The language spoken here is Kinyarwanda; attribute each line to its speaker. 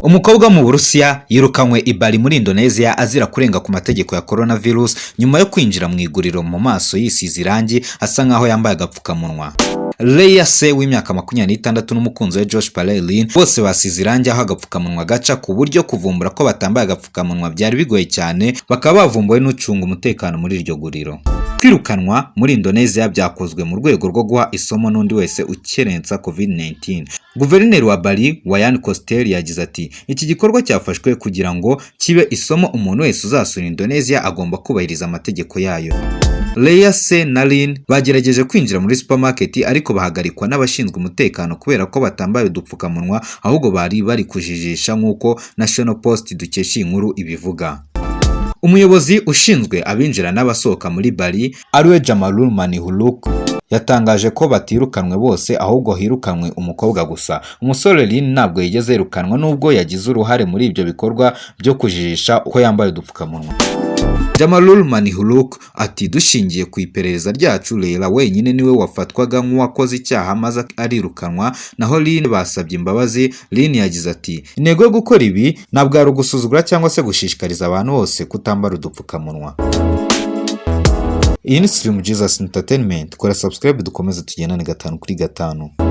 Speaker 1: Umukobwa mu Burusiya yirukanywe i Bali muri Indonesia azira kurenga ku mategeko ya coronavirus nyuma yo kwinjira mu iguriro mu maso yisize irangi asa nkaho yambaye agapfukamunwa. Leia se w'imyaka 26 n'umukunzi we Josh Palin bose basize irangi aho agapfukamunwa gaca ku buryo kuvumbura ko batambaye agapfukamunwa byari bigoye cyane, bakaba bavumbuwe n'ucunga umutekano muri iryo guriro. Kwirukanwa muri Indonesia byakozwe mu rwego rwo guha isomo n'undi wese ukerensa COVID-19. Guverineri wa Bali Wayan Koster yagize ati iki gikorwa cyafashwe kugira ngo kibe isomo umuntu wese uzasura Indonesia agomba kubahiriza amategeko yayo. Leia se na Lin bagerageje kwinjira muri supermarket ariko bahagarikwa n'abashinzwe umutekano kubera ko batambaye udupfukamunwa, ahubwo bari kujijisha nk'uko National Post dukesha inkuru ibivuga. Umuyobozi ushinzwe abinjira n'abasohoka muri Bali ariwe Jamalul Manihuluk yatangaje ko batirukanwe bose ahubwo hirukanwe umukobwa gusa. Umusore Lin ntabwo yigeze yirukanwa nubwo yagize uruhare muri ibyo bikorwa byo kujijisha uko yambaye udupfukamunwa. Jamalul Manihuluk ati dushingiye ku iperereza ryacu Leila wenyine niwe wafatwaga nk'uwakoze icyaha maze arirukanwa, naho Lin basabye imbabazi. Lin yagize ati intego yo gukora ibi ntabwo ari ugusuzugura cyangwa se gushishikariza abantu bose kutambara udupfukamunwa. Iyi ni Slim Jesus Entertainment, kora subscribe dukomeze tugendane 5 kuri 5.